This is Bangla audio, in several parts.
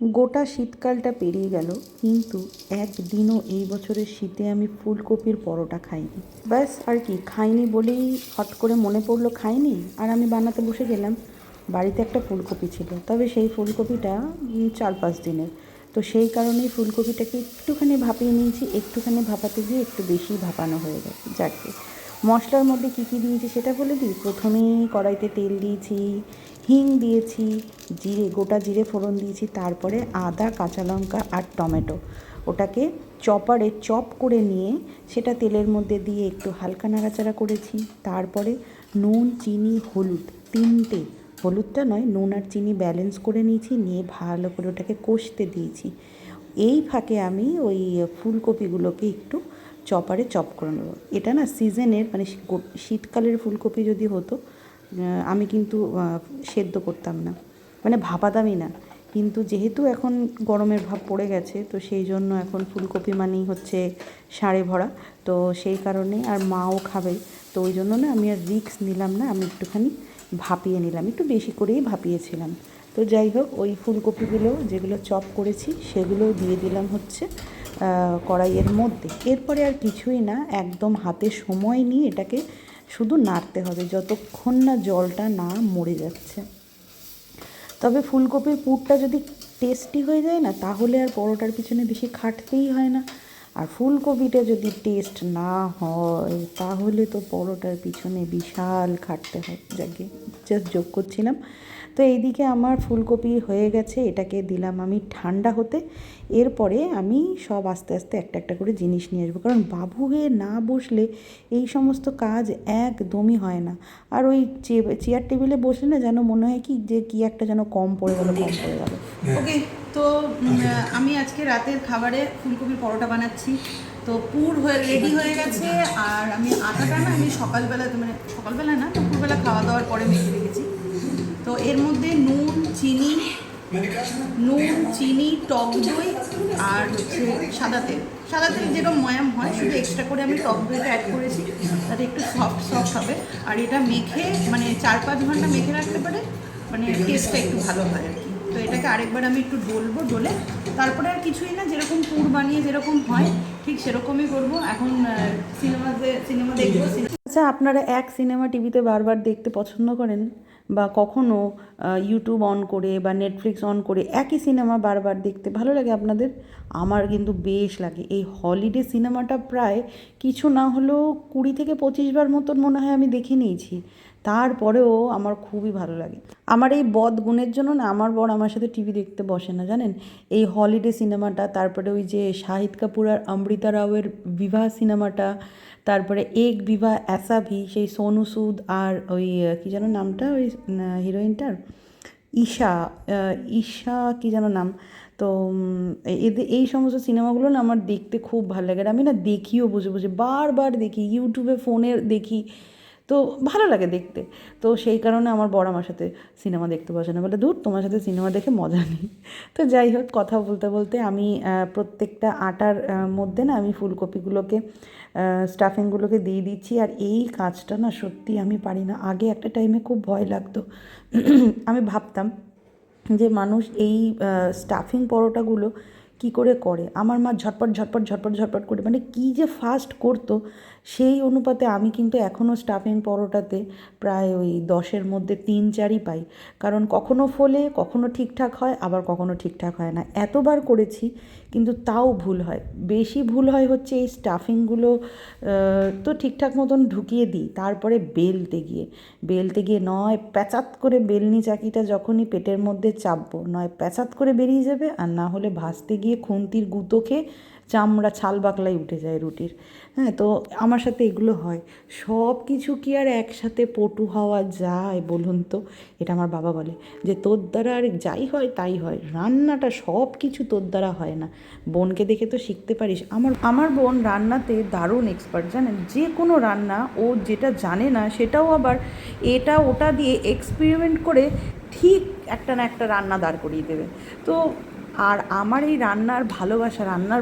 গোটা শীতকালটা পেরিয়ে গেল, কিন্তু একদিনও এই বছরের শীতে আমি ফুলকপির পরোটা খাইনি। ব্যাস আর কি, খাইনি বলেই হট করে মনে পড়লো খাইনি, আর আমি বানাতে বসে গেলাম। বাড়িতে একটা ফুলকপি ছিল, তবে সেই ফুলকপিটা 4-5 দিনের। তো সেই কারণেই ফুলকপিটাকে একটুখানি ভাপিয়ে নিয়েছি, একটুখানি ভাপাতে গিয়ে একটু বেশি ভাপানো হয়ে গেছে। যাকে মশলার মধ্যে কী কী দিয়েছি সেটা বলে দিই। প্রথমেই কড়াইতে তেল দিয়েছি, হিং দিয়েছি, জিরে, গোটা জিরে ফোড়ন দিয়েছি, তারপরে আদা, কাঁচা লঙ্কা আর টমেটো ওটাকে চপারে চপ করে নিয়ে সেটা তেলের মধ্যে দিয়ে একটু হালকা নাড়াচাড়া করেছি। তারপরে নুন, চিনি, হলুদ, তিনটে, হলুদটা নয়, নুন আর চিনি ব্যালেন্স করে নিয়েছি, নিয়ে ভালো করে ওটাকে কষতে দিয়েছি। এই ফাঁকে আমি ওই ফুলকপিগুলোকে একটু চপারে চপ করে নেবো। এটা না সিজনের, মানে শীতকালের ফুলকপি যদি হতো, আমি কিন্তু সেদ্ধ করতাম না, মানে ভাপাতামই না। কিন্তু যেহেতু এখন গরমের ভাব পড়ে গেছে, তো সেই জন্য এখন ফুলকপি মানেই হচ্ছে সাড়ে ভরা। তো সেই কারণে, আর মাও খাবে, তো ওই জন্য না আমি আর রিস্ক নিলাম না, আমি একটুখানি ভাপিয়ে নিলাম, একটু বেশি করেই ভাপিয়েছিলাম। তো যাই হোক, ওই ফুলকপিগুলো যেগুলো চপ করেছি সেগুলো দিয়ে দিলাম হচ্ছে কড়াইয়ের মধ্যে। এরপরে আর কিছুই না, একদম হাতে সময় নিয়ে এটাকে শুধু নাড়তে হবে যতক্ষণ না জলটা না মরে যাচ্ছে। তবে ফুলকপির পুরটা যদি টেস্টি হয়ে যায় না, তাহলে আর পরোটার পিছনে বেশি খাটতেই হয় না। আর ফুলকপিটা যদি টেস্ট না হয়, তাহলে তো পরোটার পিছনে বিশাল খাটতে হয়। যাকে জাস্ট যোগ করছিলাম। তো এইদিকে আমার ফুলকপি হয়ে গেছে, এটাকে দিলাম আমি ঠান্ডা হতে। এরপরে আমি সব আস্তে আস্তে একটা একটা করে জিনিস নিয়ে আসবো, কারণ বাবু হয়ে না বসলে এই সমস্ত কাজ একদমই হয় না। আর ওই চেয়ার টেবিলে বসলে না যেন মনে হয় কি যে কি একটা যেন কম পড়ে গেল, কম পড়ে গেল। ওকে, তো আমি আজকে রাতের খাবারে ফুলকপির পরোটা বানাচ্ছি। তো পুর হয়ে রেডি হয়ে গেছে, আর আমি আটাটা না আমি সকালবেলা, মানে সকালবেলা না, দুপুরবেলা খাওয়া দাওয়ার পরে মেখে রেখেছি। তো এর মধ্যে নুন, চিনি, টক দই আর হচ্ছে সাদা তেল। সাদা তেল যেরকম ময়াম হয়, শুধু এক্সট্রা করে আমি টক দইটা অ্যাড করেছি, তাতে একটু সফট হবে। আর এটা মেখে মানে 4-5 ঘন্টা মেখে রাখতে পারে, মানে টেস্টটা একটু ভালো হয় আর কি। তো এটাকে আরেকবার আমি একটু ডলে তারপরে আর কিছুই না, যেরকম পুর বানিয়ে যেরকম হয় ঠিক সেরকমই করব। এখন সিনেমা দেখবো। আচ্ছা, আপনারা এক সিনেমা টিভিতে বারবার দেখতে পছন্দ করেন, বা কখনো ইউটিউব অন করে বা নেটফ্লিক্স অন করে একই সিনেমা বারবার দেখতে ভালো লাগে আপনাদের? আমার কিন্তু বেশ লাগে। এই হলিডে সিনেমাটা প্রায় কিছু না হলেও 20 থেকে 25 বার মতন মনে হয় আমি দেখে নিয়েছি। তারপরেও আমার খুবই ভালো লাগে। আমার এই বদ গুণের জন্য না আমার বর আমার সাথে টিভি দেখতে বসে না, জানেন? এই হলিডে সিনেমাটা, তারপরে ওই যে শাহিদ কাপুর আর অমৃতা রাওয়ের বিবাহ সিনেমাটা, তারপরে এক বিবাহ ऐसा भी, সেই সোনু সুদ আর ওই কী যেন নামটা, ওই হিরোইনটার, ঈশা, ঈশা কী যেন নাম। তো এদের এই সমস্ত সিনেমাগুলো না আমার দেখতে খুব ভালো লাগে, আর আমি না দেখিও বসে বসে বারবার দেখি, ইউটিউবে ফোনে দেখি। তো ভালো লাগে দেখতে। তো সেই কারণে আমার বর আমার সাথে সিনেমা দেখতে বসে না, বলে দূর, তোমার সাথে সিনেমা দেখে মজা নেই। তো যাই হোক, কথা বলতে বলতে আমি প্রত্যেকটা আটার মধ্যে না আমি ফুলকপিগুলোকে, স্টাফিংগুলোকে দিয়ে দিচ্ছি। আর এই কাজটা না সত্যি আমি পারি না। আগে একটা টাইমে খুব ভয় লাগতো। আমি ভাবতাম যে মানুষ এই স্টাফিং পরোটাগুলো কী করে করে। আমার মা ঝটপট ঝটপট ঝটপট ঝটপট করে, মানে কী যে ফাস্ট করতো, সেই অনুপাতে আমি কিন্তু এখনও স্টাফিং পরোটাতে প্রায় ওই 10-এর মধ্যে 3-4ই পাই। কারণ কখনো ফোলে, কখনো ঠিকঠাক হয়, আবার কখনো ঠিকঠাক হয় না। এতবার করেছি কিন্তু তাও ভুল হয়। বেশি ভুল হয় হচ্ছে এই স্টাফিংগুলো তো ঠিকঠাক মতন ঢুকিয়ে দিই, তারপরে বেলতে গিয়ে নয় প্যাচাত করে বেলনি চাকিটা যখনই পেটের মধ্যে চাপবো, নয় প্যাচাত করে বেরিয়ে যাবে, আর না হলে ভাজতে গিয়ে খুন্তির গুঁতো খেয়ে চামড়া ছাল বাকলাই উঠে যায় রুটির। হ্যাঁ, তো আমার সাথে এগুলো হয়। সব কিছু কি আর একসাথে পটু হওয়া যায় বলুন তো? এটা আমার বাবা বলে যে তোর দ্বারা আর যাই হয় তাই হয়, রান্নাটা সব কিছু তোর দ্বারা হয় না, বোনকে দেখে তো শিখতে পারিস। আমার বোন রান্নাতে দারুণ এক্সপার্ট, জানেন? যে কোনো রান্না ও যেটা জানে না সেটাও আবার এটা ওটা দিয়ে এক্সপেরিমেন্ট করে ঠিক একটা না একটা রান্না দাঁড় করিয়ে দেবে। তো আর আমার এই রান্নার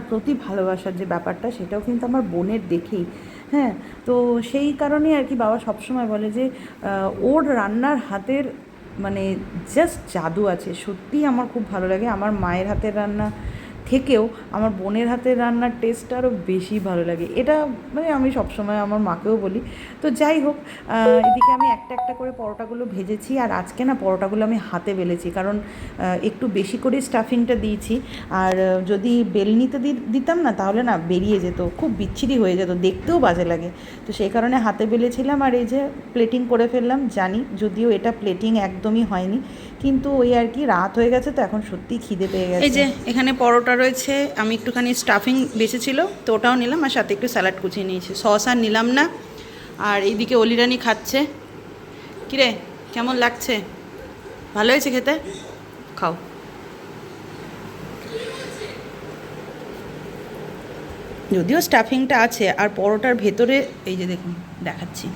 প্রতি ভালোবাসার যে ব্যাপারটা, সেটাও কিন্তু আমার বোনের দেখেই। হ্যাঁ, তো সেই কারণেই আর কি বাবা সবসময় বলে যে ওর রান্নার হাতের মানে জাস্ট জাদু আছে, সত্যিই আমার খুব ভালো লাগে। আমার মায়ের হাতের রান্না থেকেও আমার বোনের হাতের রান্নার টেস্টটা আরও বেশি ভালো লাগে, এটা মানে আমি সবসময় আমার মাকেও বলি। তো যাই হোক, এদিকে আমি একটা একটা করে পরোটাগুলো ভেজেছি, আর আজকে না পরোটাগুলো আমি হাতে বেলেছি, কারণ একটু বেশি করে স্টাফিংটা দিয়েছি। আর যদি বেলনিতে দিতাম না, তাহলে না বেরিয়ে যেত, খুব বিচ্ছিরি হয়ে যেত, দেখতেও বাজে লাগে। তো সেই কারণে হাতে বেলেছিলাম, আর এই যে প্লেটিং করে ফেললাম। জানি যদিও এটা প্লেটিং একদমই হয়নি, কিন্তু ওই আর কি, রাত হয়ে গেছে তো এখন সত্যিই খিদে পেয়ে গেছে। এই যে এখানে পরোটা রয়েছে, আমি একটুখানি স্টাফিং বেঁচেছিল তো ওটাও নিলাম, আর সাথে একটু স্যালাড কুচিয়ে নিয়েছি, সস আর নিলাম না। আর এইদিকে অলিরানি খাচ্ছে। কিরে, কেমন লাগছে? ভালো হয়েছে খেতে? খাও। যদিও স্টাফিংটা আছে, আর পরোটার ভেতরে এই যে দেখুন দেখাচ্ছি,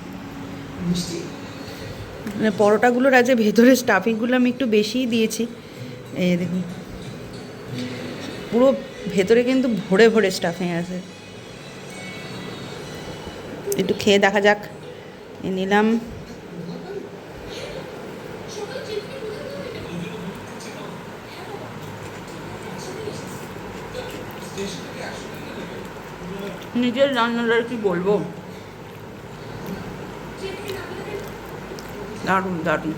মানে পরোটাগুলোর আজ ভেতরে স্টাফিংগুলো আমি একটু বেশিই দিয়েছি। এই দেখুন পুরো ভেতরে কিন্তু ভরে ভরে স্টাফিং আছে। একটু খেয়ে দেখা যাক। নিলাম। নিজের রান্নার কি বলবো, দারুণ দারুণ।